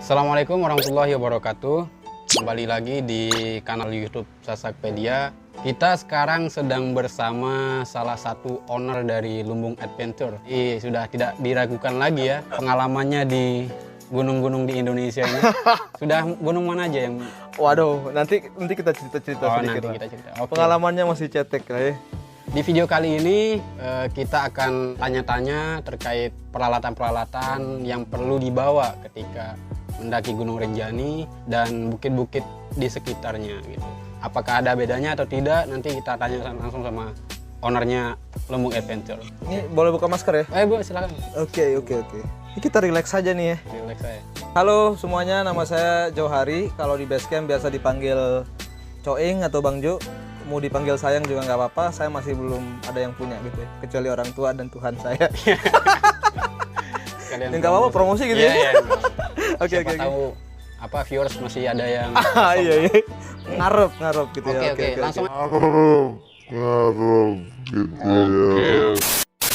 Assalamualaikum warahmatullahi wabarakatuh. Kembali lagi di kanal YouTube Sasakpedia. Kita sekarang sedang bersama salah satu owner dari Lumbung Adventure. Sudah tidak diragukan lagi ya pengalamannya di gunung-gunung di Indonesia ini. Sudah gunung mana aja yang? Waduh, nanti kita cerita-cerita sedikit nanti lah. kita cerita. Oke. Pengalamannya masih cetek lah ya. Di video kali ini kita akan tanya-tanya terkait peralatan-peralatan yang perlu dibawa ketika mendaki Gunung Rinjani dan bukit-bukit di sekitarnya gitu. Apakah ada bedanya atau tidak? Nanti kita tanya langsung sama ownernya Lumbung Adventure. Ini boleh buka masker ya? Bu, silakan. Oke. Ini kita relax saja nih ya. Relax saya. Halo semuanya, nama saya Johari. Kalau di Basecamp biasa dipanggil Coing atau Bang Jo. Mau dipanggil sayang juga nggak apa-apa. Saya masih belum ada yang punya gitu ya. Kecuali orang tua dan Tuhan saya. Nggak apa-apa promosi gitu ya. Iya. Oke. Tahu apa viewers masih ada yang Iya. Ngarep gitu ya. Oke, langsung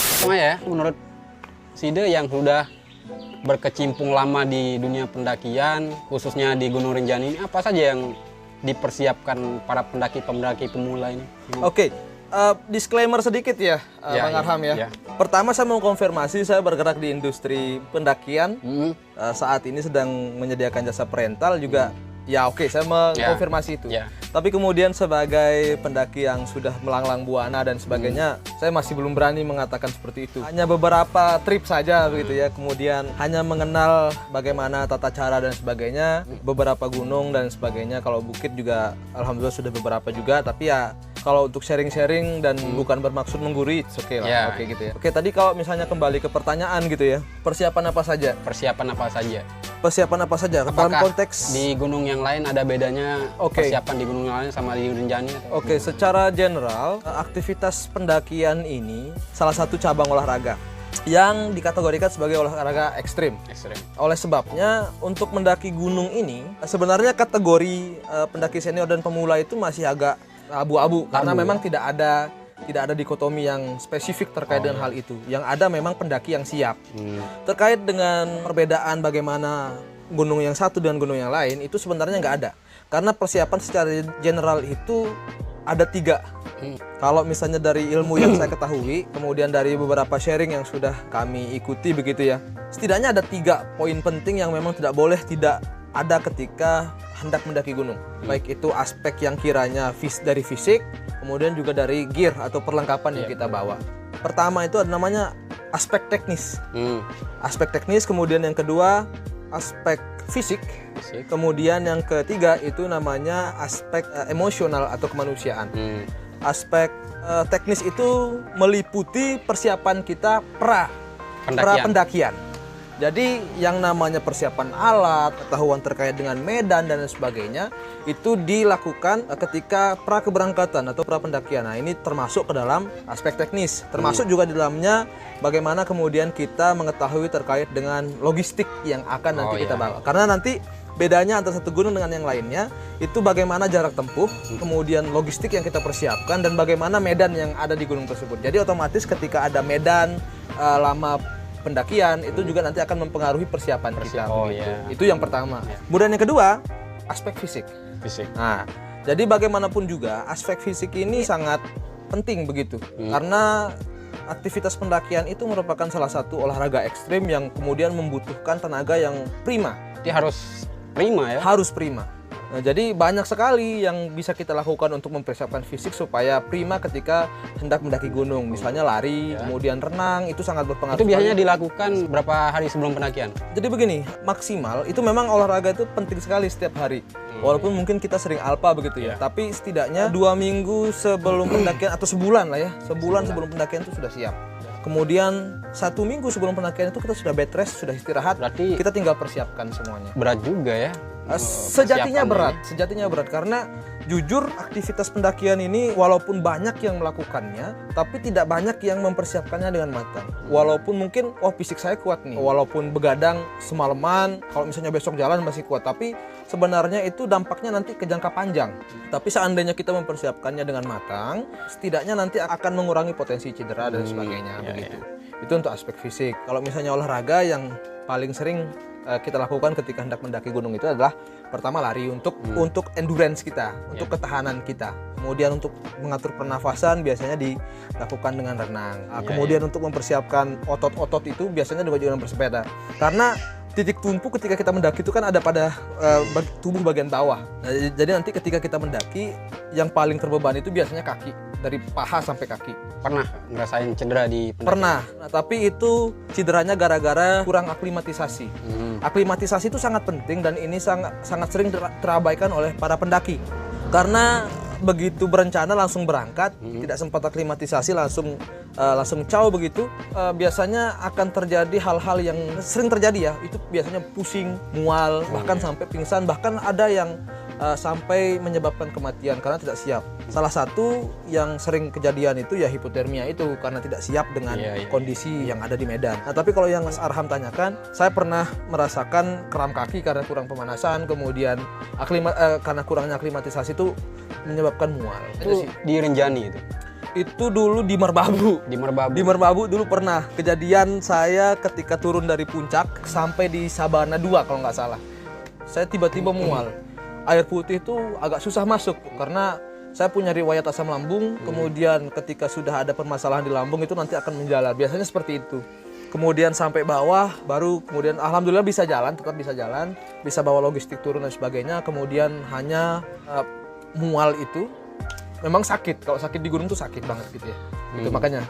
langsung aja ya. Menurut Side yang sudah berkecimpung lama di dunia pendakian, khususnya di Gunung Rinjani ini, apa saja yang dipersiapkan para pendaki-pendaki pemula ini? Oke, disclaimer sedikit ya, Bang Arham ya. Pertama saya mau konfirmasi, saya bergerak di industri pendakian. Saat ini sedang menyediakan jasa perental juga. Ya oke, saya mengkonfirmasi itu. Tapi kemudian sebagai pendaki yang sudah melanglang buana dan sebagainya, saya masih belum berani mengatakan seperti itu. Hanya beberapa trip saja begitu ya. Kemudian hanya mengenal bagaimana tata cara dan sebagainya, beberapa gunung dan sebagainya. Kalau bukit juga alhamdulillah sudah beberapa juga, tapi ya kalau untuk sharing-sharing dan bukan bermaksud menggurui, oke lah. Oke gitu ya. Oke, tadi kalau misalnya kembali ke pertanyaan gitu ya. Persiapan apa saja? Persiapan apa saja? Dalam konteks di gunung yang lain ada bedanya persiapan di gunung yang lain sama di Rinjani? Oke, secara general aktivitas pendakian ini salah satu cabang olahraga yang dikategorikan sebagai olahraga ekstrim. Oleh sebabnya untuk mendaki gunung ini sebenarnya kategori pendaki senior dan pemula itu masih agak abu-abu karena memang tidak ada dikotomi yang spesifik terkait dengan hal itu. Yang ada memang pendaki yang siap. Terkait dengan perbedaan bagaimana gunung yang satu dengan gunung yang lain, itu sebenarnya nggak ada. Karena persiapan secara general itu ada 3. Kalau misalnya dari ilmu yang saya ketahui, kemudian dari beberapa sharing yang sudah kami ikuti begitu ya, setidaknya ada 3 poin penting yang memang tidak boleh tidak ada ketika hendak mendaki gunung. Baik itu aspek yang kiranya dari fisik, kemudian juga dari gear atau perlengkapan yang kita bawa. Pertama itu ada namanya aspek teknis. Aspek teknis, kemudian yang kedua aspek fisik. Kemudian yang ketiga itu namanya aspek emosional atau kemanusiaan. Aspek teknis itu meliputi persiapan kita pra pendakian. Jadi yang namanya persiapan alat, pengetahuan terkait dengan medan dan sebagainya itu dilakukan ketika pra keberangkatan atau pra pendakian. Nah, ini termasuk ke dalam aspek teknis. Termasuk juga di dalamnya bagaimana kemudian kita mengetahui terkait dengan logistik yang akan nanti kita bawa. Karena nanti bedanya antara satu gunung dengan yang lainnya itu bagaimana jarak tempuh, kemudian logistik yang kita persiapkan dan bagaimana medan yang ada di gunung tersebut. Jadi otomatis ketika ada medan lama pendakian itu juga nanti akan mempengaruhi persiapan kita. Itu yang pertama. Kemudian yang kedua, aspek fisik. Nah, jadi bagaimanapun juga aspek fisik ini sangat penting begitu. Karena aktivitas pendakian itu merupakan salah satu olahraga ekstrim yang kemudian membutuhkan tenaga yang prima. Jadi harus prima ya? Harus prima. Nah, jadi banyak sekali yang bisa kita lakukan untuk mempersiapkan fisik supaya prima ketika hendak mendaki gunung. Misalnya lari, kemudian renang, itu sangat berpengaruh. Itu biasanya dilakukan berapa hari sebelum pendakian? Jadi begini, maksimal itu memang olahraga itu penting sekali setiap hari. Walaupun mungkin kita sering alpa begitu ya, tapi setidaknya 2 minggu sebelum pendakian atau sebulan lah ya, sebulan sebelum pendakian itu sudah siap. Kemudian 1 minggu sebelum pendakian itu kita sudah bed rest, sudah istirahat. Berarti kita tinggal persiapkan semuanya. Berat juga ya? Sejatinya berat karena jujur aktivitas pendakian ini walaupun banyak yang melakukannya, tapi tidak banyak yang mempersiapkannya dengan matang. Walaupun mungkin fisik saya kuat nih, walaupun begadang semalaman, kalau misalnya besok jalan masih kuat, tapi sebenarnya itu dampaknya nanti ke jangka panjang. Tapi seandainya kita mempersiapkannya dengan matang, setidaknya nanti akan mengurangi potensi cedera dan sebagainya begitu. Itu untuk aspek fisik. Kalau misalnya olahraga yang paling sering kita lakukan ketika hendak mendaki gunung itu adalah pertama lari untuk endurance kita, untuk ketahanan kita. Kemudian untuk mengatur pernafasan biasanya dilakukan dengan renang. Kemudian untuk mempersiapkan otot-otot itu biasanya juga dengan bersepeda. Karena titik tumpu ketika kita mendaki itu kan ada pada tubuh bagian bawah. Nah, jadi nanti ketika kita mendaki yang paling terbebani itu biasanya kaki, dari paha sampai kaki. Pernah ngerasain cedera di pendakian? Pernah, nah, tapi itu cederanya gara-gara kurang aklimatisasi. Aklimatisasi itu sangat penting dan ini sangat sering terabaikan oleh para pendaki. Karena begitu berencana langsung berangkat, tidak sempat aklimatisasi langsung caw begitu, biasanya akan terjadi hal-hal yang sering terjadi ya. Itu biasanya pusing, mual, bahkan sampai pingsan, bahkan ada yang sampai menyebabkan kematian karena tidak siap. Salah satu yang sering kejadian itu ya hipotermia itu karena tidak siap dengan kondisi yang ada di medan. Nah, tapi kalau yang Mas Arham tanyakan, saya pernah merasakan kram kaki karena kurang pemanasan, kemudian karena kurangnya aklimatisasi itu menyebabkan mual. Itu di Rinjani itu? Itu dulu di Merbabu. Di Merbabu dulu pernah kejadian saya ketika turun dari puncak sampai di Sabana 2 kalau nggak salah. Saya tiba-tiba mual. Air putih itu agak susah masuk karena saya punya riwayat asam lambung. Kemudian ketika sudah ada permasalahan di lambung itu nanti akan menjalar. Biasanya seperti itu. Kemudian sampai bawah baru kemudian alhamdulillah bisa jalan, tetap bisa jalan, bisa bawa logistik turun dan sebagainya. Kemudian hanya mual itu memang sakit. Kalau sakit di gunung tuh sakit banget gitu ya. Itu makanya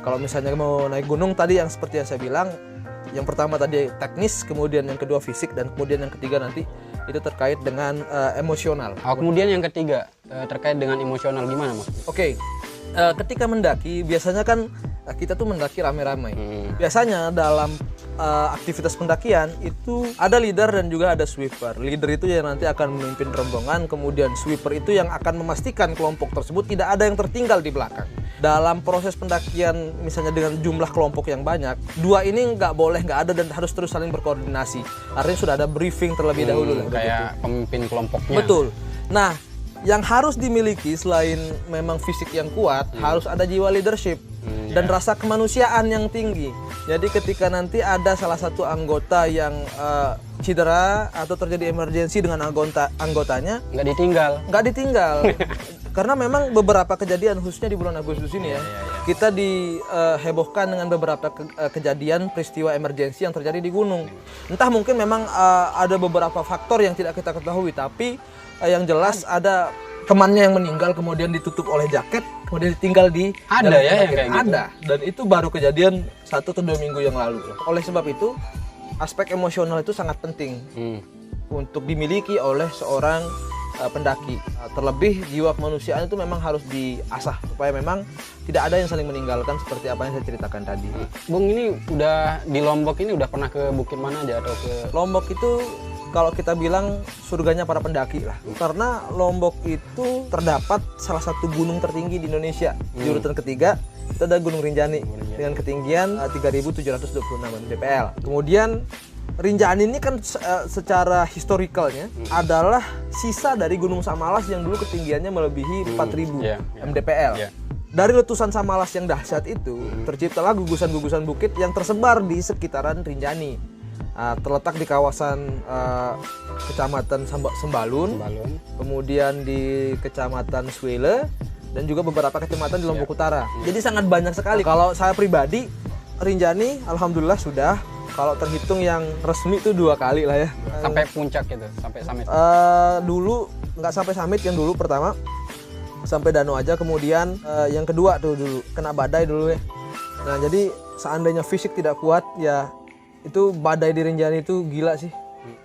kalau misalnya mau naik gunung tadi yang seperti yang saya bilang, yang pertama tadi teknis, kemudian yang kedua fisik, dan kemudian yang ketiga nanti itu terkait dengan emosional. Kemudian yang ketiga terkait dengan emosional gimana Mas? Oke. Ketika mendaki biasanya kan kita tuh mendaki rame-rame. Biasanya dalam aktivitas pendakian itu ada leader dan juga ada sweeper. Leader itu yang nanti akan memimpin rombongan, kemudian sweeper itu yang akan memastikan kelompok tersebut tidak ada yang tertinggal di belakang. Dalam proses pendakian misalnya dengan jumlah kelompok yang banyak, dua ini nggak ada dan harus terus saling berkoordinasi. Artinya sudah ada briefing terlebih dahulu. Kayak pemimpin kelompoknya. Betul. Nah, yang harus dimiliki selain memang fisik yang kuat, harus ada jiwa leadership dan rasa kemanusiaan yang tinggi. Jadi ketika nanti ada salah satu anggota yang cedera atau terjadi emergensi dengan anggotanya, nggak ditinggal. Karena memang beberapa kejadian khususnya di bulan Agustus ini kita dihebohkan dengan beberapa kejadian peristiwa emergensi yang terjadi di gunung. Entah mungkin memang ada beberapa faktor yang tidak kita ketahui, tapi yang jelas ada temannya yang meninggal kemudian ditutup oleh jaket, kemudian ditinggal di ada ya yang kayak gitu. Ada, dan itu baru kejadian 1 atau 2 minggu yang lalu. Oleh sebab itu aspek emosional itu sangat penting untuk dimiliki oleh seorang pendaki. Terlebih jiwa kemanusiaan itu memang harus diasah supaya memang tidak ada yang saling meninggalkan seperti apa yang saya ceritakan tadi. Bung, ini udah di Lombok ini udah pernah ke bukit mana aja atau ke Lombok itu kalau kita bilang surganya para pendaki lah. Karena Lombok itu terdapat salah satu gunung tertinggi di Indonesia. Di urutan ketiga itu ada Gunung Rinjani dengan ketinggian 3.726 mdpl. Kemudian Rinjani ini kan secara historicalnya adalah sisa dari Gunung Samalas yang dulu ketinggiannya melebihi 4.000 mdpl. Dari letusan Samalas yang dahsyat itu terciptalah gugusan-gugusan bukit yang tersebar di sekitaran Rinjani. Terletak di kawasan Kecamatan Sembalun, kemudian di Kecamatan Swele, dan juga beberapa kecamatan di Lombok Utara. Jadi sangat banyak sekali. Kalau saya pribadi, Rinjani alhamdulillah sudah. Kalau terhitung yang resmi itu 2 kali lah ya. Sampai puncak gitu, sampai summit. Dulu nggak sampai summit, yang dulu pertama sampai Danau aja, kemudian yang kedua tuh dulu kena badai dulu ya. Nah jadi seandainya fisik tidak kuat ya, itu badai di Rinjani itu gila sih.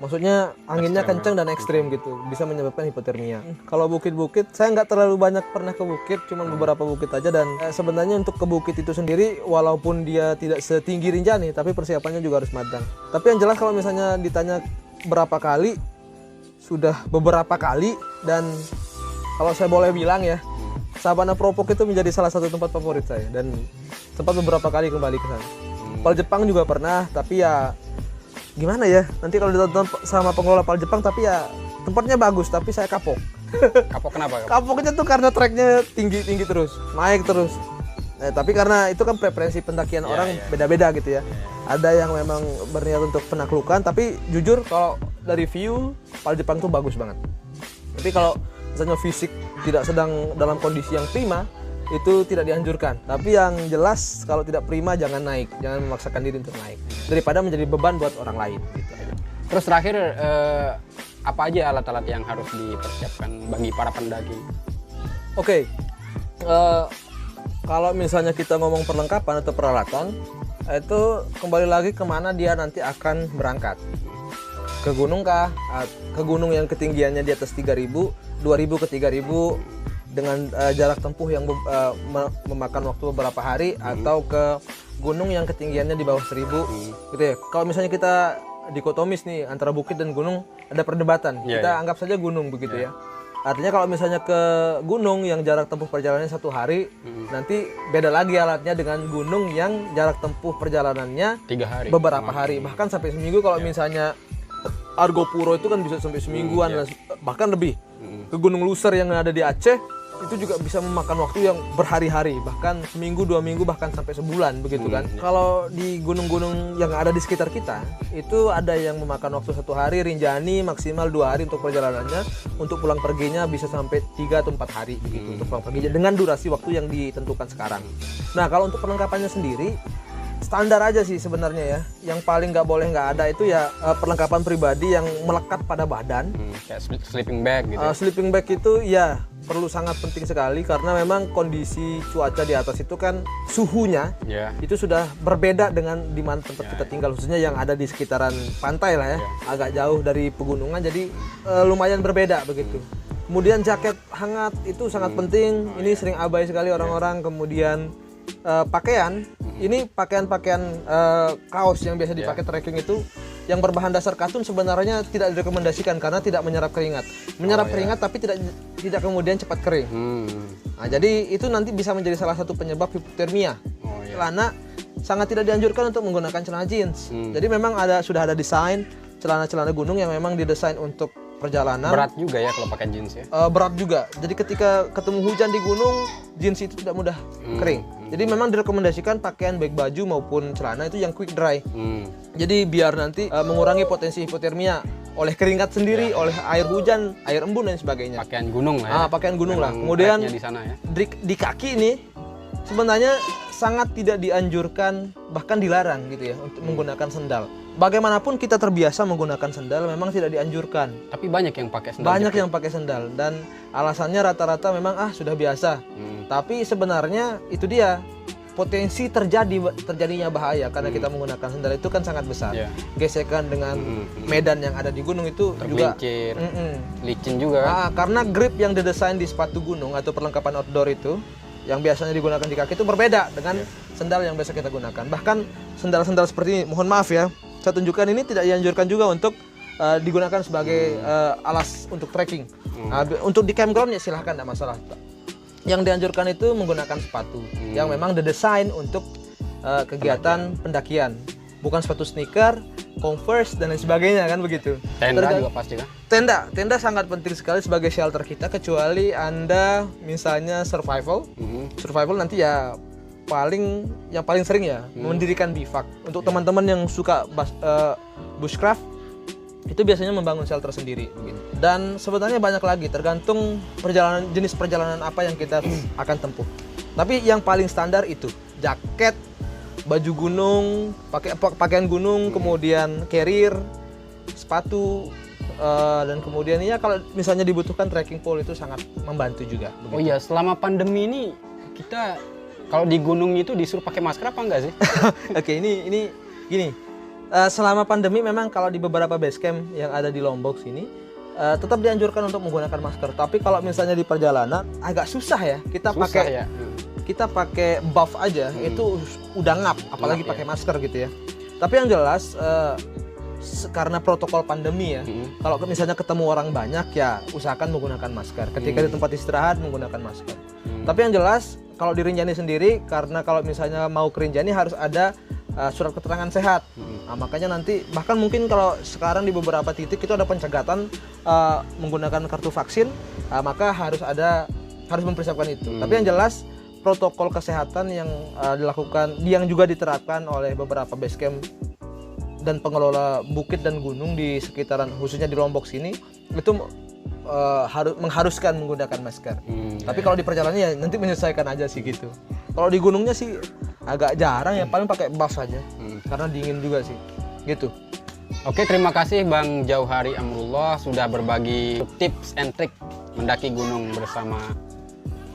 Maksudnya anginnya kencang dan ekstrim gitu, bisa menyebabkan hipotermia. Kalau bukit-bukit, saya nggak terlalu banyak pernah ke bukit, cuma beberapa bukit aja. Dan sebenarnya untuk ke bukit itu sendiri, walaupun dia tidak setinggi Rinjani, tapi persiapannya juga harus matang. Tapi yang jelas kalau misalnya ditanya berapa kali, sudah beberapa kali. Dan kalau saya boleh bilang ya, Sabana Propok itu menjadi salah satu tempat favorit saya. Dan sempat beberapa kali kembali ke sana. Pal Jepang juga pernah, tapi ya gimana ya, nanti kalau ditonton sama pengelola Pal Jepang, tapi ya tempatnya bagus, tapi saya kapok. Kapok kenapa? Kapoknya tuh karena treknya tinggi terus, naik terus. Tapi karena itu kan preferensi pendakian orang beda-beda gitu ya. ada yang memang berniat untuk penaklukan, tapi jujur kalau dari view Pal Jepang tuh bagus banget. Tapi kalau misalnya fisik tidak sedang dalam kondisi yang prima, itu tidak dianjurkan. Tapi yang jelas kalau tidak prima jangan naik, jangan memaksakan diri untuk naik daripada menjadi beban buat orang lain gitu. Terus terakhir apa aja alat-alat yang harus dipersiapkan bagi para pendaki? Oke. Kalau misalnya kita ngomong perlengkapan atau peralatan, itu kembali lagi kemana dia nanti akan berangkat. Ke gunung kah? Ke gunung yang ketinggiannya di atas 3000, 2000 ke 3000 dengan jarak tempuh yang memakan waktu beberapa hari, atau ke gunung yang ketinggiannya di bawah 1000 gitu ya. Kalau misalnya kita dikotomis nih antara bukit dan gunung, ada perdebatan. Kita anggap saja gunung begitu ya. Artinya kalau misalnya ke gunung yang jarak tempuh perjalanannya 1 hari, nanti beda lagi alatnya dengan gunung yang jarak tempuh perjalanannya 3 hari, beberapa hari, bahkan sampai seminggu. Kalau misalnya Argo Puro itu kan bisa sampai semingguan, bahkan lebih. Ke Gunung Luser yang ada di Aceh itu juga bisa memakan waktu yang berhari-hari, bahkan seminggu, 2 minggu, bahkan sampai sebulan begitu kan. Kalau di gunung-gunung yang ada di sekitar kita itu ada yang memakan waktu 1 hari, Rinjani maksimal 2 hari untuk perjalanannya, untuk pulang perginya bisa sampai 3 atau 4 hari begitu untuk pulang perginya dengan durasi waktu yang ditentukan sekarang. Nah kalau untuk perlengkapannya sendiri standar aja sih sebenarnya ya. Yang paling nggak ada itu ya perlengkapan pribadi yang melekat pada badan. Kayak sleeping bag gitu. Sleeping bag itu ya perlu, sangat penting sekali, karena memang kondisi cuaca di atas itu kan suhunya itu sudah berbeda dengan di mana tempat kita tinggal, khususnya yang ada di sekitaran pantai lah ya, agak jauh dari pegunungan, jadi lumayan berbeda begitu. Kemudian jaket hangat itu sangat penting, ini sering abai sekali orang-orang. Kemudian pakaian, ini pakaian-pakaian kaos yang biasa dipakai trekking itu yang berbahan dasar katun sebenarnya tidak direkomendasikan karena tidak menyerap keringat. Menyerap keringat tapi tidak kemudian cepat kering. Nah, jadi itu nanti bisa menjadi salah satu penyebab hipotermia. Karena sangat tidak dianjurkan untuk menggunakan celana jeans. Jadi memang sudah ada desain celana-celana gunung yang memang didesain untuk perjalanan. Berat juga ya kalau pakai jeans ya? Berat juga. Jadi ketika ketemu hujan di gunung, jeans itu tidak mudah kering. Jadi memang direkomendasikan pakaian baik baju maupun celana itu yang quick dry. Jadi biar nanti mengurangi potensi hipotermia oleh keringat sendiri, oleh air hujan, air embun dan sebagainya. Pakaian gunung lah ya. Pakaian gunung lah. Kemudian di sana ya. Di kaki ini sebenarnya sangat tidak dianjurkan, bahkan dilarang gitu ya untuk menggunakan sendal. Bagaimanapun kita terbiasa menggunakan sendal, memang tidak dianjurkan. Tapi banyak yang pakai sendal. Banyak yang pakai sendal dan alasannya rata-rata memang sudah biasa. Tapi sebenarnya itu dia potensi terjadinya bahaya karena kita menggunakan sendal itu kan sangat besar. Gesekan dengan medan yang ada di gunung itu juga licin juga. Karena grip yang didesain di sepatu gunung atau perlengkapan outdoor itu yang biasanya digunakan di kaki itu berbeda dengan sendal yang biasa kita gunakan. Bahkan sendal-sendal seperti ini, mohon maaf ya, saya tunjukkan ini tidak dianjurkan juga untuk digunakan sebagai alas untuk trekking. Untuk di campground ya silahkan, tidak masalah. Yang dianjurkan itu menggunakan sepatu yang memang didesain untuk kegiatan pendakian, bukan sepatu sneaker, Converse dan lain sebagainya kan begitu. Tenda juga pasti kan? Tenda sangat penting sekali sebagai shelter kita, kecuali Anda misalnya survival nanti ya yang paling sering ya mendirikan bivak. Untuk teman-teman yang suka bushcraft itu biasanya membangun shelter sendiri gitu. Dan sebenarnya banyak lagi tergantung jenis perjalanan apa yang kita akan tempuh. Tapi yang paling standar itu jaket, baju gunung, pakaian gunung, kemudian carrier, sepatu, dan kemudian ya kalau misalnya dibutuhkan trekking pole itu sangat membantu juga. Begitu. Oh iya, selama pandemi ini kita kalau di gunung itu disuruh pakai masker apa enggak sih? Oke, ini gini. Selama pandemi memang kalau di beberapa base camp yang ada di Lombok sini tetap dianjurkan untuk menggunakan masker. Tapi kalau misalnya di perjalanan agak susah ya. Kita pakai buff aja itu udah ngap, apalagi pakai masker gitu ya. Tapi yang jelas karena protokol pandemi ya, kalau misalnya ketemu orang banyak ya usahakan menggunakan masker. Ketika di tempat istirahat menggunakan masker. Tapi yang jelas kalau di Rinjani sendiri, karena kalau misalnya mau ke Rinjani harus ada surat keterangan sehat. Nah, makanya nanti bahkan mungkin kalau sekarang di beberapa titik itu ada pencegatan menggunakan kartu vaksin, maka harus mempersiapkan itu. Tapi yang jelas protokol kesehatan yang dilakukan, yang juga diterapkan oleh beberapa base camp dan pengelola bukit dan gunung di sekitaran, khususnya di Lombok sini, itu mengharuskan menggunakan masker. Tapi kalau di perjalanan ya nanti menyesuaikan aja sih gitu. Kalau di gunungnya sih agak jarang ya, paling pakai buff aja karena dingin juga sih gitu. Oke, terima kasih Bang Jauhari Amrullah sudah berbagi tips and trik mendaki gunung bersama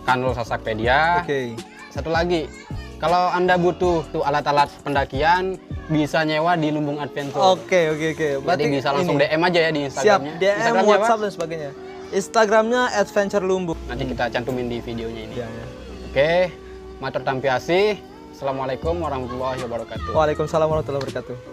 Kanal Sasakpedia. Oke. Satu lagi, kalau Anda butuh tuh alat-alat pendakian, bisa nyewa di Lumbung Adventure. Oke. Berarti bisa langsung DM aja ya di Instagramnya. Siap, DM, Instagramnya WhatsApp apa? dan sebagainya. Instagramnya Adventure Lumbung. Nanti kita cantumin di videonya ini. Ya. Oke, matur tampiasi. Assalamualaikum warahmatullahi wabarakatuh. Waalaikumsalam warahmatullahi wabarakatuh.